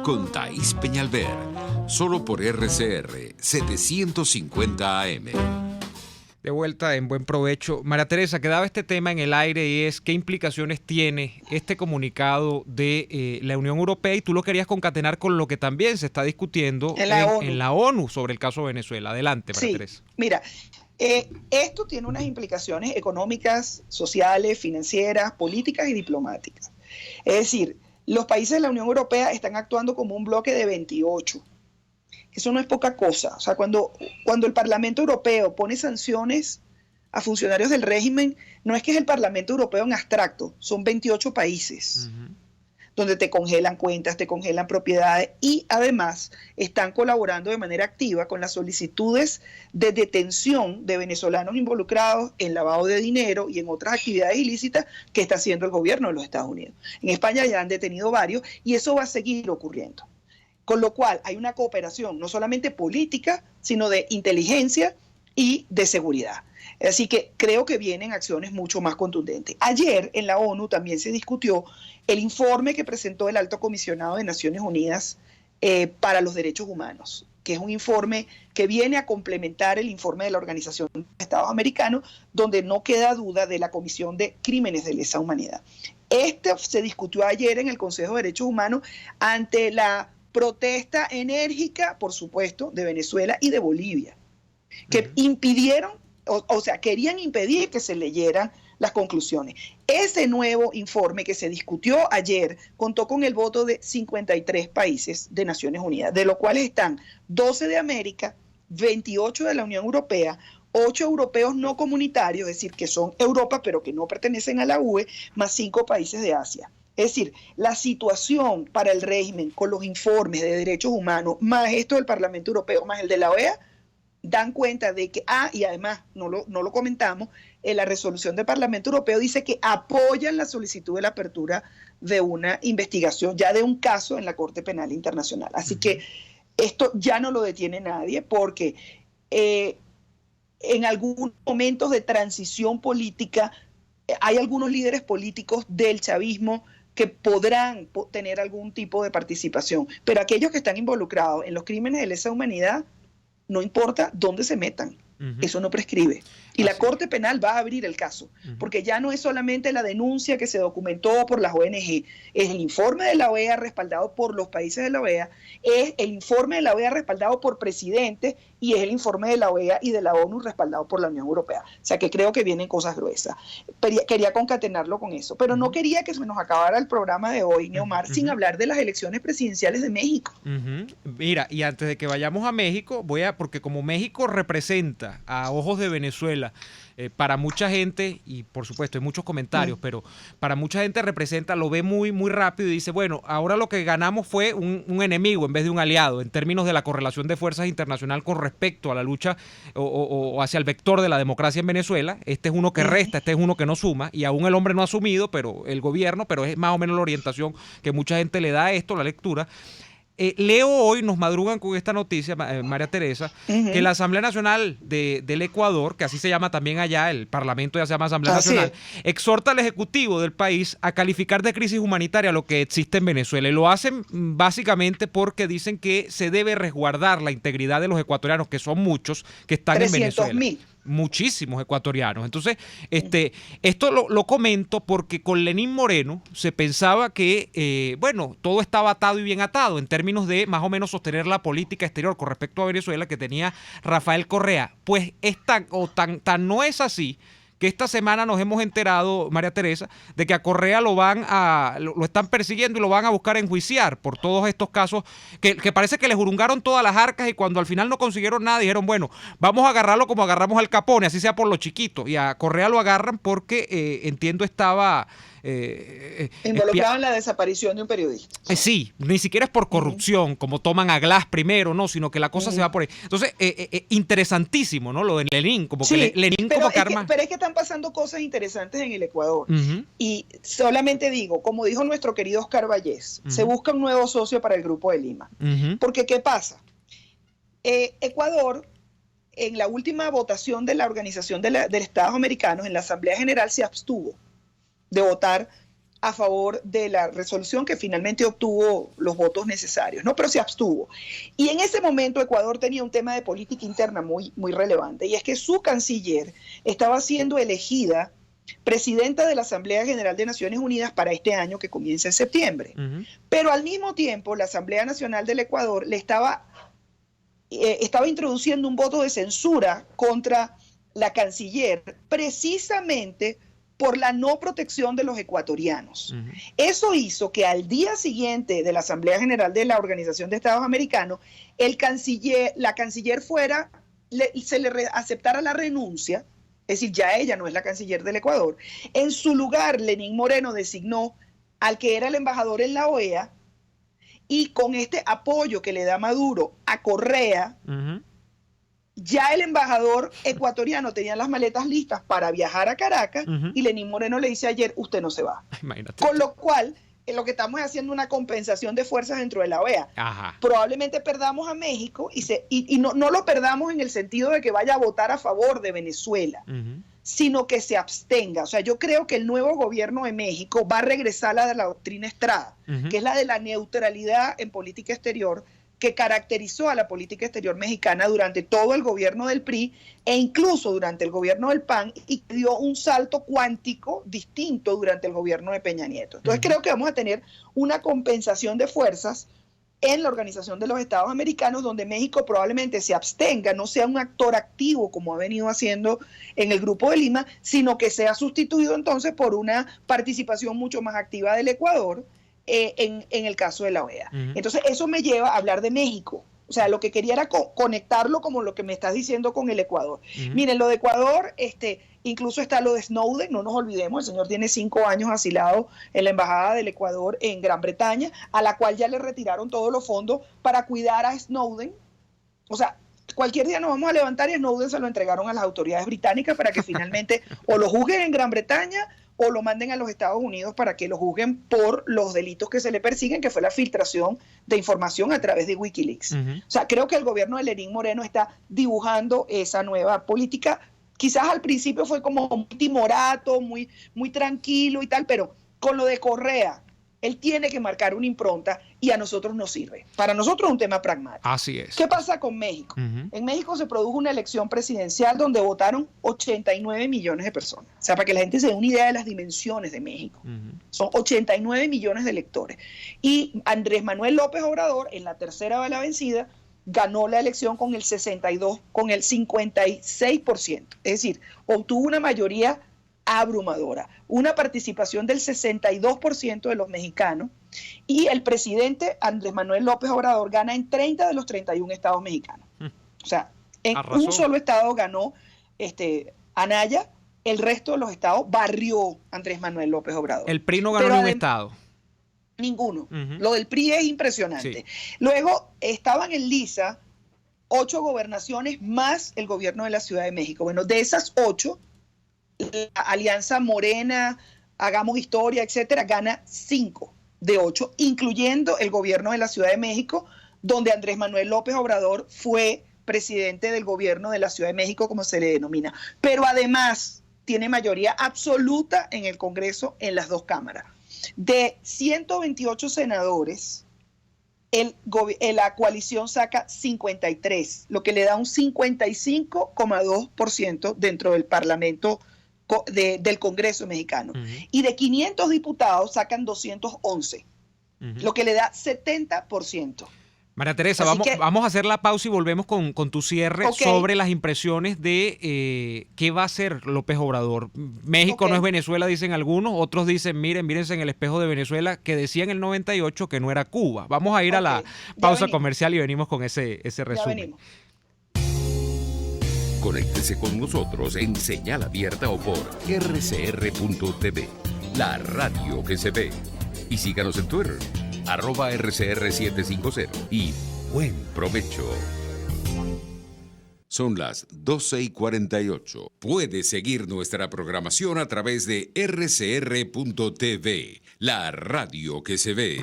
con Thaís Peñalver, solo por RCR 750 AM. De vuelta en Buen Provecho. María Teresa, quedaba este tema en el aire y es qué implicaciones tiene este comunicado de la Unión Europea, y tú lo querías concatenar con lo que también se está discutiendo en la ONU sobre el caso de Venezuela. Adelante, María Teresa. Mira, esto tiene unas implicaciones económicas, sociales, financieras, políticas y diplomáticas. Es decir, los países de la Unión Europea están actuando como un bloque de 28. Eso no es poca cosa. O sea, cuando el Parlamento Europeo pone sanciones a funcionarios del régimen, no es que es el Parlamento Europeo en abstracto, son 28 países donde te congelan cuentas, te congelan propiedades, y además están colaborando de manera activa con las solicitudes de detención de venezolanos involucrados en lavado de dinero y en otras actividades ilícitas que está haciendo el gobierno de los Estados Unidos. En España ya han detenido varios y eso va a seguir ocurriendo. Con lo cual hay una cooperación no solamente política, sino de inteligencia y de seguridad. Así que creo que vienen acciones mucho más contundentes. Ayer en la ONU también se discutió el informe que presentó el Alto Comisionado de Naciones Unidas para los Derechos Humanos, que es un informe que viene a complementar el informe de la Organización de Estados Americanos, donde no queda duda de la Comisión de Crímenes de Lesa Humanidad. Este se discutió ayer en el Consejo de Derechos Humanos ante la protesta enérgica, por supuesto, de Venezuela y de Bolivia, que impidieron, o sea, querían impedir que se leyeran las conclusiones. Ese nuevo informe que se discutió ayer contó con el voto de 53 países de Naciones Unidas, de los cuales están 12 de América, 28 de la Unión Europea, 8 europeos no comunitarios, es decir, que son Europa pero que no pertenecen a la UE, más 5 países de Asia. Es decir, la situación para el régimen con los informes de derechos humanos, más esto del Parlamento Europeo, más el de la OEA, dan cuenta de que, y además, no lo comentamos, la resolución del Parlamento Europeo dice que apoyan la solicitud de la apertura de una investigación, ya de un caso en la Corte Penal Internacional. Así que esto ya no lo detiene nadie porque en algunos momentos de transición política hay algunos líderes políticos del chavismo que podrán tener algún tipo de participación, pero aquellos que están involucrados en los crímenes de lesa humanidad, no importa dónde se metan, eso no prescribe. Y la Corte Penal va a abrir el caso, porque ya no es solamente la denuncia que se documentó por las ONG, es el informe de la OEA respaldado por los países de la OEA, es el informe de la OEA respaldado por presidentes y es el informe de la OEA y de la ONU respaldado por la Unión Europea. O sea que creo que vienen cosas gruesas. Quería concatenarlo con eso, pero no quería que se nos acabara el programa de hoy, Neomar, sin hablar de las elecciones presidenciales de México. Mira, y antes de que vayamos a México, porque como México representa a ojos de Venezuela, para mucha gente, y por supuesto hay muchos comentarios, pero para mucha gente representa, lo ve muy, muy rápido y dice, bueno, ahora lo que ganamos fue un enemigo en vez de un aliado, en términos de la correlación de fuerzas internacional con respecto a la lucha o hacia el vector de la democracia en Venezuela. Este es uno que resta, este es uno que no suma, y aún el hombre no ha asumido, pero el gobierno, pero es más o menos la orientación que mucha gente le da a esto, la lectura. Leo hoy, nos madrugan con esta noticia, María Teresa, que la Asamblea Nacional del Ecuador, que así se llama también allá, el Parlamento ya se llama Asamblea Nacional, exhorta al Ejecutivo del país a calificar de crisis humanitaria lo que existe en Venezuela. Y lo hacen básicamente porque dicen que se debe resguardar la integridad de los ecuatorianos, que son muchos, que están en Venezuela. 300.000. Muchísimos ecuatorianos. Entonces, esto lo comento porque con Lenín Moreno se pensaba que, todo estaba atado y bien atado en términos de más o menos sostener la política exterior con respecto a Venezuela que tenía Rafael Correa. Pues tan no es así, que esta semana nos hemos enterado, María Teresa, de que a Correa lo están persiguiendo y lo van a buscar enjuiciar por todos estos casos que parece que les jurungaron todas las arcas y cuando al final no consiguieron nada dijeron, bueno, vamos a agarrarlo como agarramos al Capone, así sea por lo chiquito. Y a Correa lo agarran porque, entiendo, estaba involucrado en la desaparición de un periodista. Sí, ni siquiera es por corrupción, como toman a Glass primero, no, sino que la cosa se va por ahí. Entonces, interesantísimo, ¿no? Lo de Lenín, como que Lenín como que arma. Pero es que están pasando cosas interesantes en el Ecuador. Y solamente digo, como dijo nuestro querido Oscar Vallés, se busca un nuevo socio para el Grupo de Lima. Porque, ¿qué pasa? Ecuador, en la última votación de la Organización de Estados Americanos, en la Asamblea General, se abstuvo de votar a favor de la resolución que finalmente obtuvo los votos necesarios, ¿no? Pero se abstuvo. Y en ese momento Ecuador tenía un tema de política interna muy, muy relevante, y es que su canciller estaba siendo elegida presidenta de la Asamblea General de Naciones Unidas para este año que comienza en septiembre. Pero al mismo tiempo la Asamblea Nacional del Ecuador le estaba introduciendo un voto de censura contra la canciller, precisamente por la no protección de los ecuatorianos. Eso hizo que al día siguiente de la Asamblea General de la Organización de Estados Americanos, la canciller se le aceptara la renuncia, es decir, ya ella no es la canciller del Ecuador. En su lugar, Lenín Moreno designó al que era el embajador en la OEA, y con este apoyo que le da Maduro a Correa, ya el embajador ecuatoriano tenía las maletas listas para viajar a Caracas, y Lenín Moreno le dice ayer, usted no se va. Imagínate. Con lo cual, lo que estamos haciendo es una compensación de fuerzas dentro de la OEA. Probablemente perdamos a México y no lo perdamos en el sentido de que vaya a votar a favor de Venezuela, sino que se abstenga. O sea, yo creo que el nuevo gobierno de México va a regresar a la doctrina Estrada, que es la de la neutralidad en política exterior, que caracterizó a la política exterior mexicana durante todo el gobierno del PRI e incluso durante el gobierno del PAN, y dio un salto cuántico distinto durante el gobierno de Peña Nieto. Entonces creo que vamos a tener una compensación de fuerzas en la Organización de los Estados Americanos, donde México probablemente se abstenga, no sea un actor activo como ha venido haciendo en el Grupo de Lima, sino que sea sustituido entonces por una participación mucho más activa del Ecuador, en el caso de la OEA. Entonces eso me lleva a hablar de México. O sea, lo que quería era conectarlo como lo que me estás diciendo con el Ecuador. Miren, lo de Ecuador, incluso está lo de Snowden, no nos olvidemos, el señor tiene 5 años asilado en la Embajada del Ecuador en Gran Bretaña, a la cual ya le retiraron todos los fondos para cuidar a Snowden. O sea, cualquier día nos vamos a levantar y Snowden se lo entregaron a las autoridades británicas para que finalmente o lo juzguen en Gran Bretaña o lo manden a los Estados Unidos para que lo juzguen por los delitos que se le persiguen, que fue la filtración de información a través de Wikileaks. O sea, creo que el gobierno de Lenín Moreno está dibujando esa nueva política. Quizás al principio fue como muy timorato, muy tranquilo y tal, pero con lo de Correa, él tiene que marcar una impronta y a nosotros nos sirve. Para nosotros es un tema pragmático. Así es. ¿Qué pasa con México? En México se produjo una elección presidencial donde votaron 89 millones de personas. O sea, para que la gente se dé una idea de las dimensiones de México. Son 89 millones de electores. Y Andrés Manuel López Obrador, en la tercera bala vencida, ganó la elección con el 56%. Es decir, obtuvo una mayoría abrumadora, una participación del 62% de los mexicanos, y el presidente Andrés Manuel López Obrador gana en 30 de los 31 estados mexicanos. O sea, en un solo estado ganó Anaya, el resto de los estados barrió Andrés Manuel López Obrador. El PRI no ganó ni un estado. Ninguno. Lo del PRI es impresionante. Sí. Luego estaban en lisa 8 gobernaciones más el gobierno de la Ciudad de México. Bueno, de esas 8, la Alianza Morena, Hagamos Historia, etcétera, gana 5 de 8, incluyendo el gobierno de la Ciudad de México, donde Andrés Manuel López Obrador fue presidente del gobierno de la Ciudad de México, como se le denomina. Pero además tiene mayoría absoluta en el Congreso en las 2 cámaras. De 128 senadores, la coalición saca 53, lo que le da un 55,2% dentro del Parlamento del Congreso mexicano. Y de 500 diputados sacan 211, lo que le da 70%. María Teresa, vamos a hacer la pausa y volvemos con tu cierre sobre las impresiones de qué va a hacer López Obrador. México no es Venezuela, dicen algunos, otros dicen, mírense en el espejo de Venezuela, que decía en el 98 que no era Cuba. Vamos a ir a la pausa comercial y venimos con ese resumen. Conéctese con nosotros en señal abierta o por rcr.tv, la radio que se ve. Y síganos en Twitter, @RCR750 y buen provecho. Son las 12:48. Puede seguir nuestra programación a través de rcr.tv, la radio que se ve.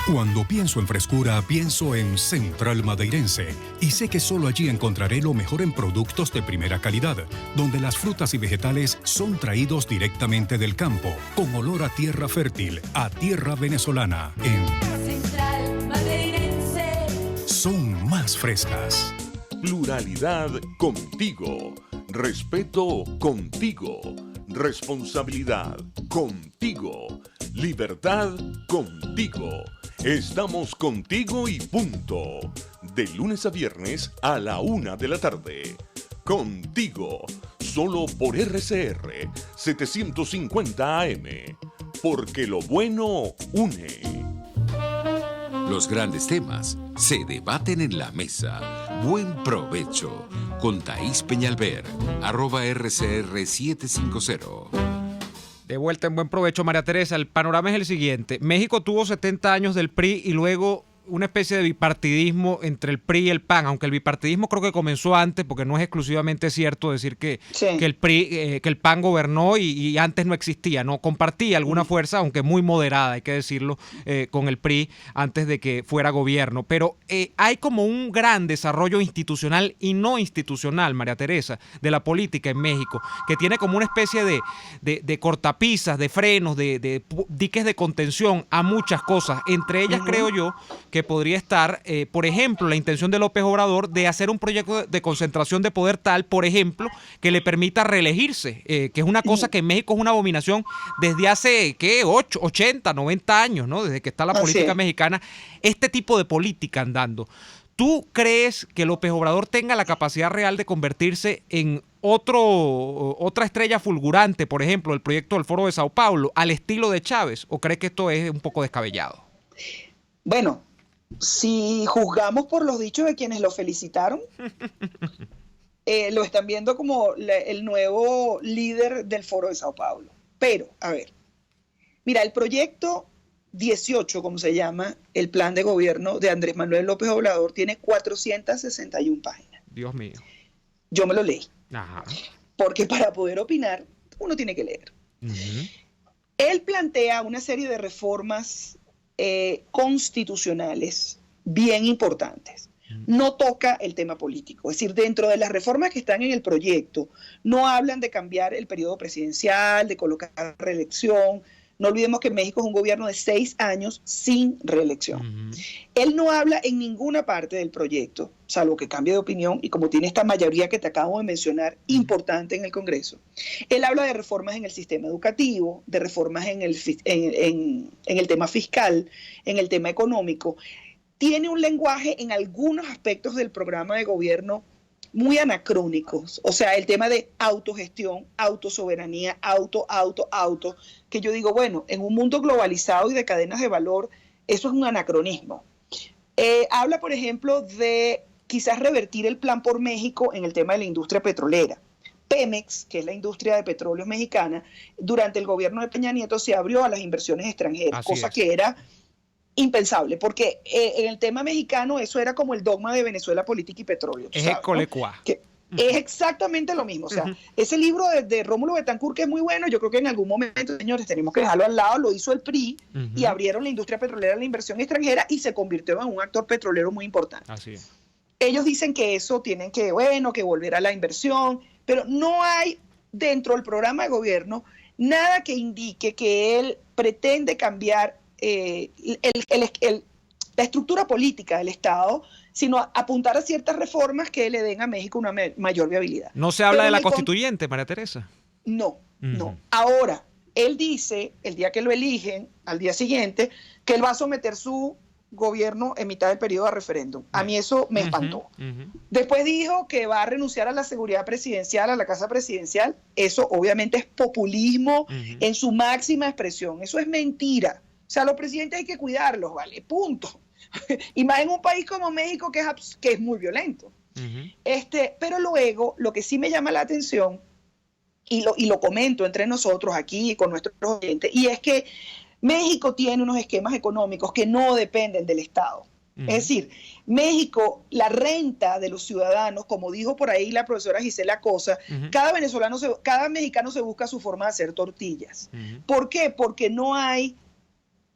Cuando pienso en frescura, pienso en Central Madeirense. Y sé que solo allí encontraré lo mejor en productos de primera calidad, donde las frutas y vegetales son traídos directamente del campo, con olor a tierra fértil, a tierra venezolana. En Central Madeirense son más frescas. Pluralidad contigo. Respeto contigo. Responsabilidad contigo. Libertad contigo. Estamos contigo y punto. De lunes a viernes a la 1 de la tarde. Contigo. Solo por RCR 750 AM. Porque lo bueno une. Los grandes temas se debaten en la mesa. Buen provecho con Thaís Peñalver, @RCR750. De vuelta en buen provecho, María Teresa. El panorama es el siguiente. México tuvo 70 años del PRI y luego una especie de bipartidismo entre el PRI y el PAN, aunque el bipartidismo creo que comenzó antes, porque no es exclusivamente cierto decir que el PRI, que el PAN gobernó y antes no existía, no compartía alguna fuerza, aunque muy moderada, hay que decirlo, con el PRI antes de que fuera gobierno. Pero hay como un gran desarrollo institucional y no institucional, María Teresa, de la política en México, que tiene como una especie de cortapisas, de frenos, de diques de contención a muchas cosas. Entre ellas creo yo que podría estar, por ejemplo, la intención de López Obrador de hacer un proyecto de concentración de poder tal, por ejemplo, que le permita reelegirse, que es una cosa que en México es una abominación desde hace, 80, 90 años, ¿no? Desde que está la política mexicana, este tipo de política andando. ¿Tú crees que López Obrador tenga la capacidad real de convertirse en otra estrella fulgurante, por ejemplo, el proyecto del Foro de Sao Paulo, al estilo de Chávez? ¿O crees que esto es un poco descabellado? Bueno, si juzgamos por los dichos de quienes lo felicitaron, lo están viendo como el nuevo líder del Foro de Sao Paulo. Pero, a ver, mira, el proyecto 18, como se llama, el plan de gobierno de Andrés Manuel López Obrador, tiene 461 páginas. Dios mío. Yo me lo leí. Ajá. Porque para poder opinar, uno tiene que leer. Él plantea una serie de reformas constitucionales bien importantes. No toca el tema político, es decir, dentro de las reformas que están en el proyecto, no hablan de cambiar el periodo presidencial, de colocar reelección. No olvidemos que México es un gobierno de 6 años sin reelección. Él no habla en ninguna parte del proyecto, salvo que cambie de opinión, y como tiene esta mayoría que te acabo de mencionar, importante en el Congreso. Él habla de reformas en el sistema educativo, de reformas en el tema fiscal, en el tema económico. Tiene un lenguaje en algunos aspectos del programa de gobierno muy anacrónicos, o sea, el tema de autogestión, autosoberanía, auto, que yo digo, bueno, en un mundo globalizado y de cadenas de valor, eso es un anacronismo. Habla, por ejemplo, de quizás revertir el plan por México en el tema de la industria petrolera. Pemex, que es la industria de petróleos mexicana, durante el gobierno de Peña Nieto se abrió a las inversiones extranjeras, cosa que era impensable, porque en el tema mexicano eso era como el dogma de Venezuela, política y petróleo. Es ecolecua. Es exactamente lo mismo. O sea, ese libro de Rómulo Betancourt, que es muy bueno, yo creo que en algún momento, señores, tenemos que dejarlo al lado, lo hizo el PRI y abrieron la industria petrolera a la inversión extranjera y se convirtió en un actor petrolero muy importante. Así es. Ellos dicen que eso tienen que volver a la inversión, pero no hay dentro del programa de gobierno nada que indique que él pretende cambiar la estructura política del Estado, sino apuntar a ciertas reformas que le den a México una mayor viabilidad. ¿No se habla de la constituyente, María Teresa? No. Ahora, él dice, el día que lo eligen, al día siguiente, que él va a someter su gobierno en mitad del periodo a referéndum. A mí eso me espantó. Después dijo que va a renunciar a la seguridad presidencial, a la casa presidencial. Eso obviamente es populismo en su máxima expresión. Eso es mentira. O sea, los presidentes hay que cuidarlos, ¿vale? Punto. Y más en un país como México, que es muy violento. Pero luego, lo que sí me llama la atención, y lo comento entre nosotros aquí con nuestros oyentes, y es que México tiene unos esquemas económicos que no dependen del Estado. Es decir, México, la renta de los ciudadanos, como dijo por ahí la profesora Gisela Cosa, cada mexicano se busca su forma de hacer tortillas. ¿Por qué? Porque no hay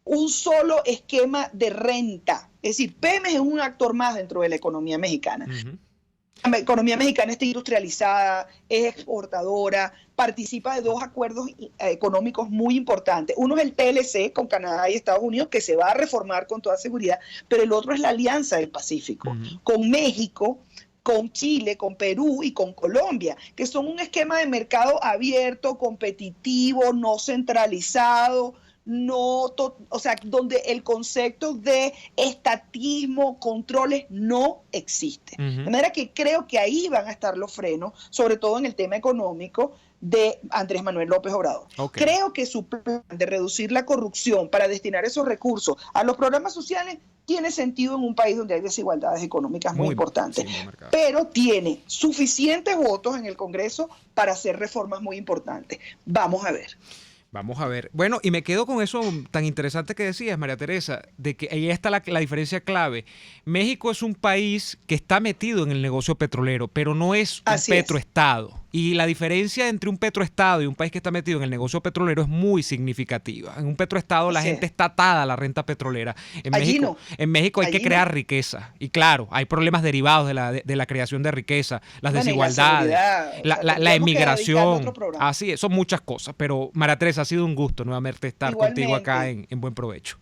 un solo esquema de renta. Es decir, Pemex es un actor más dentro de la economía mexicana. La economía mexicana está industrializada, es exportadora, participa de 2 acuerdos económicos muy importantes. Uno es el TLC con Canadá y Estados Unidos, que se va a reformar con toda seguridad, pero el otro es la Alianza del Pacífico, con México, con Chile, con Perú y con Colombia, que son un esquema de mercado abierto, competitivo, no centralizado, donde el concepto de estatismo, controles, no existe. De manera que creo que ahí van a estar los frenos, sobre todo en el tema económico de Andrés Manuel López Obrador. Creo que su plan de reducir la corrupción para destinar esos recursos a los programas sociales tiene sentido en un país donde hay desigualdades económicas muy importantes, pero tiene suficientes votos en el Congreso para hacer reformas muy importantes. Vamos a ver. Vamos a ver. Bueno, y me quedo con eso tan interesante que decías, María Teresa, de que ahí está la diferencia clave. México es un país que está metido en el negocio petrolero, pero no es un petroestado. Y la diferencia entre un petroestado y un país que está metido en el negocio petrolero es muy significativa. En un petroestado la gente está atada a la renta petrolera. En México hay que crear riqueza. Y claro, hay problemas derivados de la creación de riqueza, las desigualdades, la emigración. Así es, son muchas cosas. Pero María Teresa, ha sido un gusto nuevamente estar contigo acá en Buen Provecho.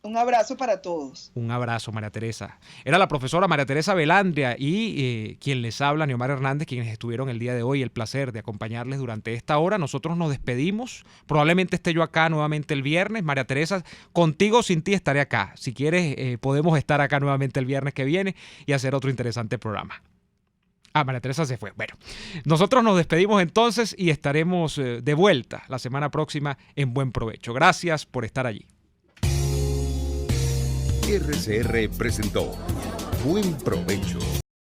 Un abrazo para todos. Un abrazo, María Teresa. Era la profesora María Teresa Velandria y quien les habla, Neomar Hernández, quienes estuvieron el día de hoy, el placer de acompañarles durante esta hora. Nosotros nos despedimos. Probablemente esté yo acá nuevamente el viernes. María Teresa, contigo o sin ti estaré acá. Si quieres, podemos estar acá nuevamente el viernes que viene y hacer otro interesante programa. María Teresa se fue. Bueno, nosotros nos despedimos entonces y estaremos de vuelta la semana próxima en Buen Provecho. Gracias por estar allí. RCR presentó Buen Provecho.